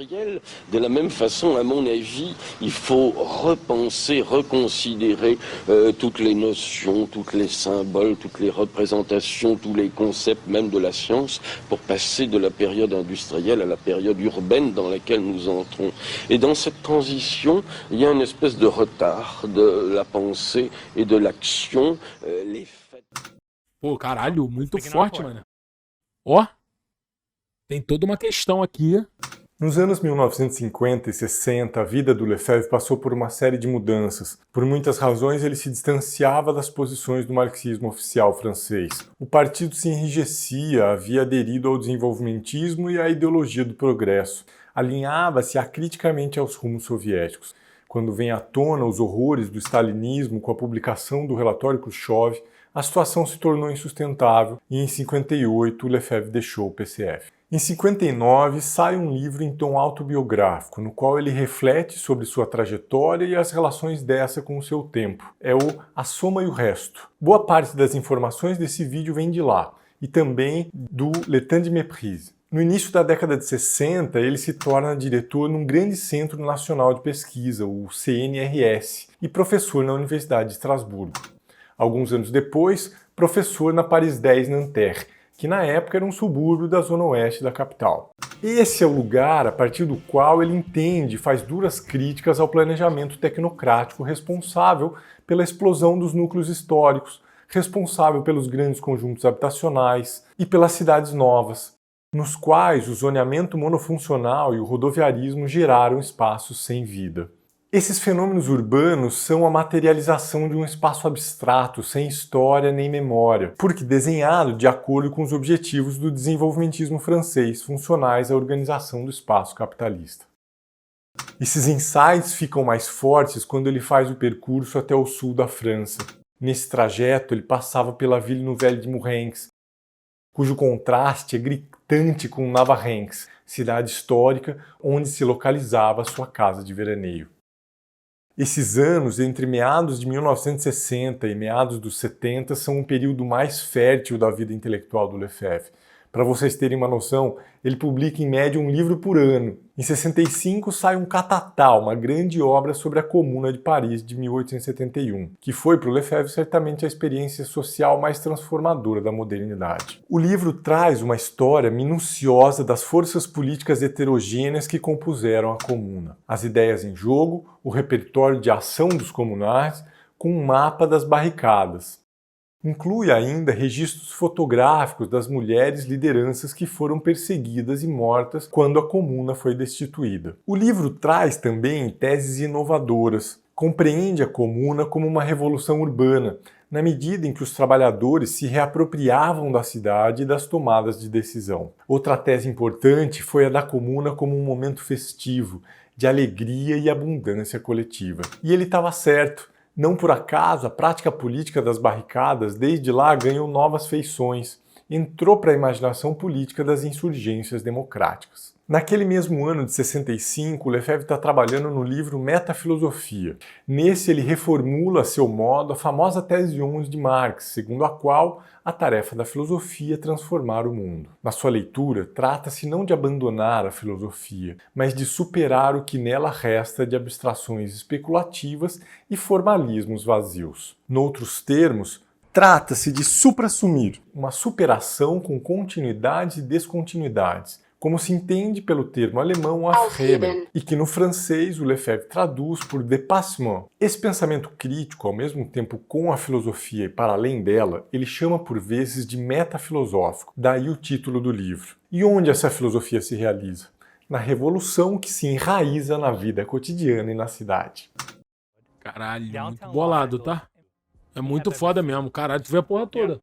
industrielle. De la même façon, à mon avis, il faut repenser, reconsidérer toutes les notions, tous les symboles, toutes les représentations, tous les concepts même de la science pour passer de la période industrielle à la période urbaine dans laquelle nous entrons. Et dans cette transition, il y a une espèce de retard de la pensée et de l'action. Les faits... Pô, caralho, muito forte, mano. Ó, tem toda uma questão aqui. Nos anos 1950 e 60, a vida do Lefebvre passou por uma série de mudanças. Por muitas razões, ele se distanciava das posições do marxismo oficial francês. O partido se enrijecia, havia aderido ao desenvolvimentismo e à ideologia do progresso. Alinhava-se acriticamente aos rumos soviéticos. Quando vem à tona os horrores do stalinismo com a publicação do relatório Khrushchev, a situação se tornou insustentável e em 58 Lefebvre deixou o PCF. Em 59 sai um livro em tom autobiográfico, no qual ele reflete sobre sua trajetória e as relações dessa com o seu tempo. É o A Soma e o Resto. Boa parte das informações desse vídeo vem de lá, e também do Le Temps de Méprise. No início da década de 60, ele se torna diretor num grande centro nacional de pesquisa, o CNRS, e professor na Universidade de Estrasburgo. Alguns anos depois, professor na Paris 10 Nanterre, que na época era um subúrbio da zona oeste da capital. Esse é o lugar a partir do qual ele entende e faz duras críticas ao planejamento tecnocrático responsável pela explosão dos núcleos históricos, responsável pelos grandes conjuntos habitacionais e pelas cidades novas, nos quais o zoneamento monofuncional e o rodoviarismo geraram espaços sem vida. Esses fenômenos urbanos são a materialização de um espaço abstrato, sem história nem memória, porque desenhado de acordo com os objetivos do desenvolvimentismo francês, funcionais à organização do espaço capitalista. Esses insights ficam mais fortes quando ele faz o percurso até o sul da França. Nesse trajeto, ele passava pela Ville Nouvelle de Mourenx, cujo contraste é gritante com Navarrenx, cidade histórica onde se localizava a sua casa de veraneio. Esses anos, entre meados de 1960 e meados dos 70, são um período mais fértil da vida intelectual do Lefebvre. Para vocês terem uma noção, ele publica em média um livro por ano. Em 65 sai um Catatal, uma grande obra sobre a Comuna de Paris de 1871, que foi para o Lefebvre certamente a experiência social mais transformadora da modernidade. O livro traz uma história minuciosa das forças políticas heterogêneas que compuseram a Comuna, as ideias em jogo, o repertório de ação dos comunais, com um mapa das barricadas. Inclui ainda registros fotográficos das mulheres lideranças que foram perseguidas e mortas quando a comuna foi destituída. O livro traz também teses inovadoras. Compreende a comuna como uma revolução urbana, na medida em que os trabalhadores se reapropriavam da cidade e das tomadas de decisão. Outra tese importante foi a da comuna como um momento festivo, de alegria e abundância coletiva. E ele estava certo. Não por acaso, a prática política das barricadas desde lá ganhou novas feições, entrou para a imaginação política das insurgências democráticas. Naquele mesmo ano de 65, Lefebvre está trabalhando no livro Metafilosofia. Nesse ele reformula a seu modo a famosa tese 11 de Marx, segundo a qual a tarefa da filosofia é transformar o mundo. Na sua leitura, trata-se não de abandonar a filosofia, mas de superar o que nela resta de abstrações especulativas e formalismos vazios. Noutros termos, trata-se de suprassumir, uma superação com continuidades e descontinuidades, como se entende pelo termo alemão Aufheben, e que no francês o Lefebvre traduz por dépassement. Esse pensamento crítico, ao mesmo tempo com a filosofia e para além dela, ele chama por vezes de metafilosófico, daí o título do livro. E onde essa filosofia se realiza? Na revolução que se enraiza na vida cotidiana e na cidade. Caralho, muito bolado, tá? É muito foda mesmo, caralho, tu vê a porra toda.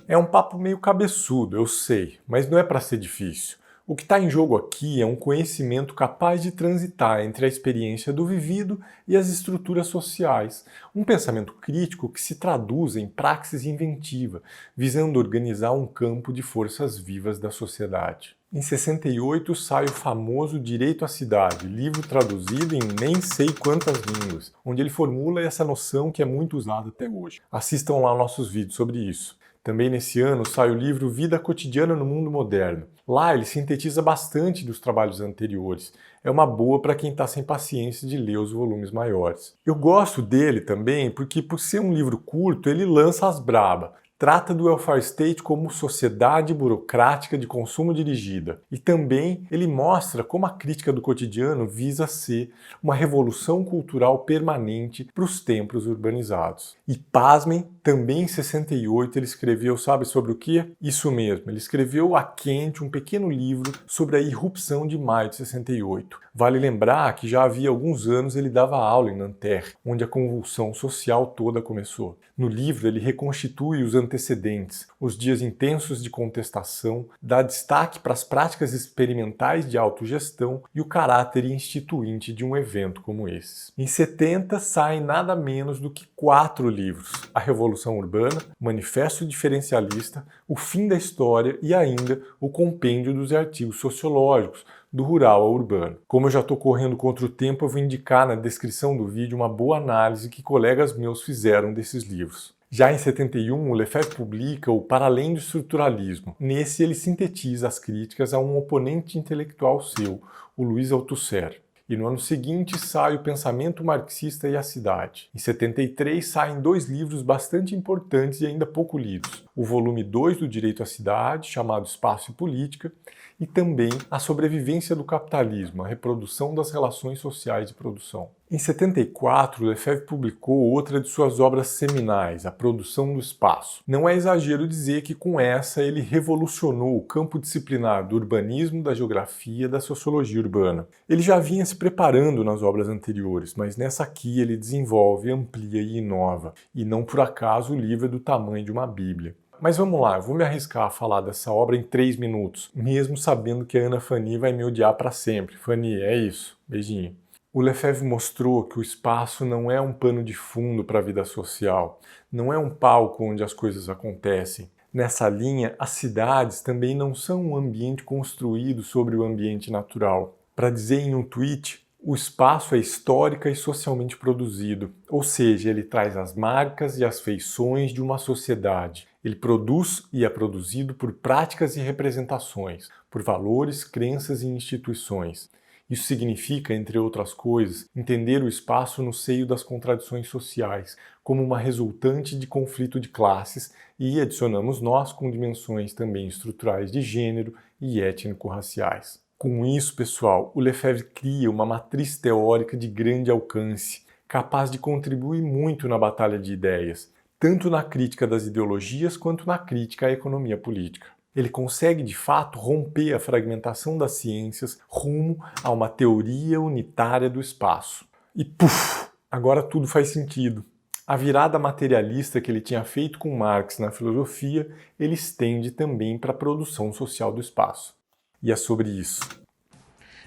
É um papo meio cabeçudo, eu sei, mas não é para ser difícil. O que está em jogo aqui é um conhecimento capaz de transitar entre a experiência do vivido e as estruturas sociais. Um pensamento crítico que se traduz em praxis inventiva, visando organizar um campo de forças vivas da sociedade. Em 68 sai o famoso Direito à Cidade, livro traduzido em nem sei quantas línguas, onde ele formula essa noção que é muito usada até hoje. Assistam lá nossos vídeos sobre isso. Também nesse ano sai o livro Vida Cotidiana no Mundo Moderno. Lá ele sintetiza bastante dos trabalhos anteriores. É uma boa para quem está sem paciência de ler os volumes maiores. Eu gosto dele também porque, por ser um livro curto, ele lança as braba. Trata do welfare state como sociedade burocrática de consumo dirigida. E também ele mostra como a crítica do cotidiano visa ser uma revolução cultural permanente para os templos urbanizados. E pasmem, também em 68 ele escreveu, sabe sobre o quê? Isso mesmo, ele escreveu A Quente, um pequeno livro sobre a irrupção de maio de 68. Vale lembrar que já havia alguns anos ele dava aula em Nanterre, onde a convulsão social toda começou. No livro ele reconstitui os antecedentes, os dias intensos de contestação, dá destaque para as práticas experimentais de autogestão e o caráter instituinte de um evento como esse. Em 70 saem nada menos do que 4 livros: A Revolução Urbana, o Manifesto Diferencialista, O Fim da História e ainda o Compêndio dos Artigos Sociológicos, do rural ao urbano. Como eu já estou correndo contra o tempo, eu vou indicar na descrição do vídeo uma boa análise que colegas meus fizeram desses livros. Já em 71, o Lefebvre publica o Para Além do Estruturalismo. Nesse, ele sintetiza as críticas a um oponente intelectual seu, o Louis Althusser. E no ano seguinte sai o Pensamento Marxista e a Cidade. Em 73 saem 2 livros bastante importantes e ainda pouco lidos. O volume 2 do Direito à Cidade, chamado Espaço e Política, e também A Sobrevivência do Capitalismo, a reprodução das relações sociais de produção. Em 74, Lefebvre publicou outra de suas obras seminais, A Produção do Espaço. Não é exagero dizer que com essa ele revolucionou o campo disciplinar do urbanismo, da geografia, da sociologia urbana. Ele já vinha se preparando nas obras anteriores, mas nessa aqui ele desenvolve, amplia e inova. E não por acaso o livro é do tamanho de uma Bíblia. Mas vamos lá, eu vou me arriscar a falar dessa obra em 3 minutos, mesmo sabendo que a Ana Fanny vai me odiar para sempre. Fanny, é isso. Beijinho. O Lefebvre mostrou que o espaço não é um pano de fundo para a vida social, não é um palco onde as coisas acontecem. Nessa linha, as cidades também não são um ambiente construído sobre o ambiente natural. Para dizer em um tweet, o espaço é histórica e socialmente produzido, ou seja, ele traz as marcas e as feições de uma sociedade. Ele produz e é produzido por práticas e representações, por valores, crenças e instituições. Isso significa, entre outras coisas, entender o espaço no seio das contradições sociais, como uma resultante de conflito de classes, e adicionamos nós com dimensões também estruturais de gênero e étnico-raciais. Com isso, pessoal, o Lefebvre cria uma matriz teórica de grande alcance, capaz de contribuir muito na batalha de ideias, tanto na crítica das ideologias quanto na crítica à economia política. Ele consegue, de fato, romper a fragmentação das ciências rumo a uma teoria unitária do espaço. E puf! Agora tudo faz sentido. A virada materialista que ele tinha feito com Marx na filosofia, ele estende também para a produção social do espaço. E é sobre isso.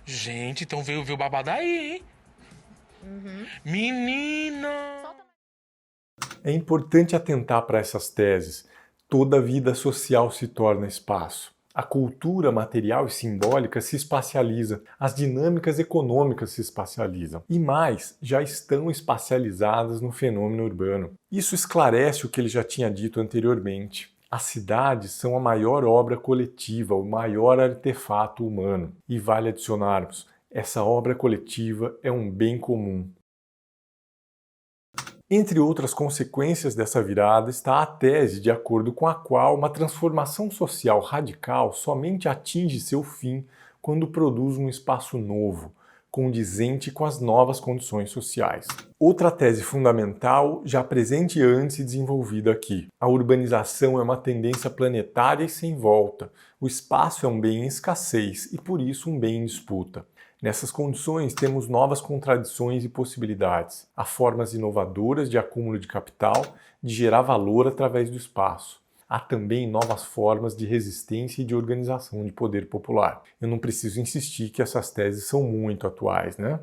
Gente, então veio o babado aí, hein? Menina! É importante atentar para essas teses. Toda vida social se torna espaço. A cultura material e simbólica se espacializa, as dinâmicas econômicas se espacializam. E mais, já estão espacializadas no fenômeno urbano. Isso esclarece o que ele já tinha dito anteriormente. As cidades são a maior obra coletiva, o maior artefato humano. E vale adicionarmos, essa obra coletiva é um bem comum. Entre outras consequências dessa virada está a tese de acordo com a qual uma transformação social radical somente atinge seu fim quando produz um espaço novo, condizente com as novas condições sociais. Outra tese fundamental, já presente antes e desenvolvida aqui. A urbanização é uma tendência planetária e sem volta. O espaço é um bem em escassez e, por isso, um bem em disputa. Nessas condições, temos novas contradições e possibilidades. Há formas inovadoras de acúmulo de capital, de gerar valor através do espaço. Há também novas formas de resistência e de organização de poder popular. Eu não preciso insistir que essas teses são muito atuais, né?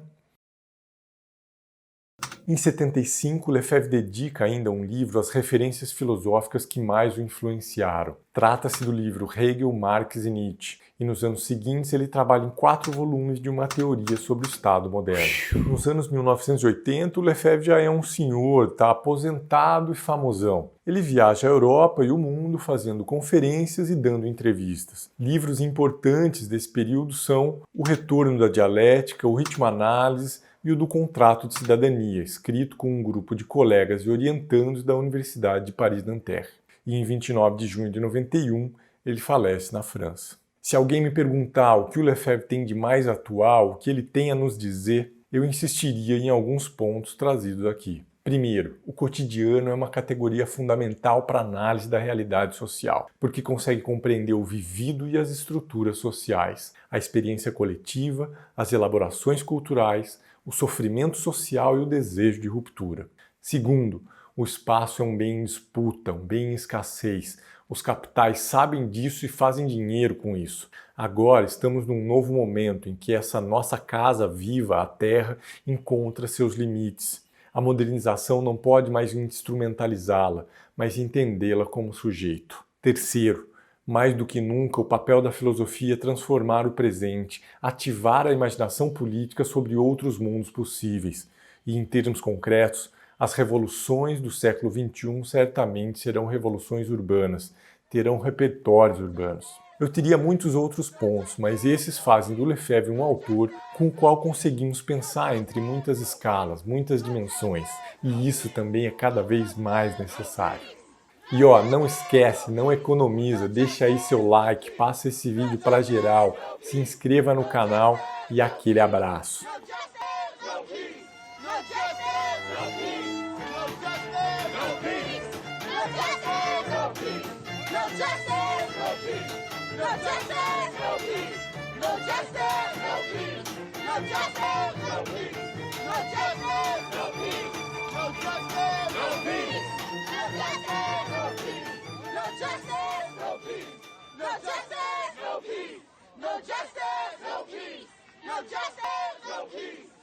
Em 75, Lefebvre dedica ainda um livro às referências filosóficas que mais o influenciaram. Trata-se do livro Hegel, Marx e Nietzsche. e nos anos seguintes ele trabalha em 4 volumes de uma teoria sobre o Estado moderno. Nos anos 1980, o Lefebvre já é um senhor, está aposentado e famosão. Ele viaja a Europa e o mundo fazendo conferências e dando entrevistas. Livros importantes desse período são O Retorno da Dialética, O Ritmo Análise e o do Contrato de Cidadania, escrito com um grupo de colegas e orientandos da Universidade de Paris-Nanterre. E em 29 de junho de 91, ele falece na França. Se alguém me perguntar o que o Lefebvre tem de mais atual, o que ele tem a nos dizer, eu insistiria em alguns pontos trazidos aqui. Primeiro, o cotidiano é uma categoria fundamental para a análise da realidade social, porque consegue compreender o vivido e as estruturas sociais, a experiência coletiva, as elaborações culturais, o sofrimento social e o desejo de ruptura. Segundo, o espaço é um bem em disputa, um bem em escassez. Os capitais sabem disso e fazem dinheiro com isso. Agora estamos num novo momento em que essa nossa casa viva, a Terra, encontra seus limites. A modernização não pode mais instrumentalizá-la, mas entendê-la como sujeito. Terceiro, mais do que nunca, o papel da filosofia é transformar o presente, ativar a imaginação política sobre outros mundos possíveis. E, em termos concretos, as revoluções do século XXI certamente serão revoluções urbanas, terão repertórios urbanos. Eu teria muitos outros pontos, mas esses fazem do Lefebvre um autor com o qual conseguimos pensar entre muitas escalas, muitas dimensões, e isso também é cada vez mais necessário. E não esquece, não economiza, deixa aí seu like, passa esse vídeo para geral, se inscreva no canal e aquele abraço. No justice, no peace.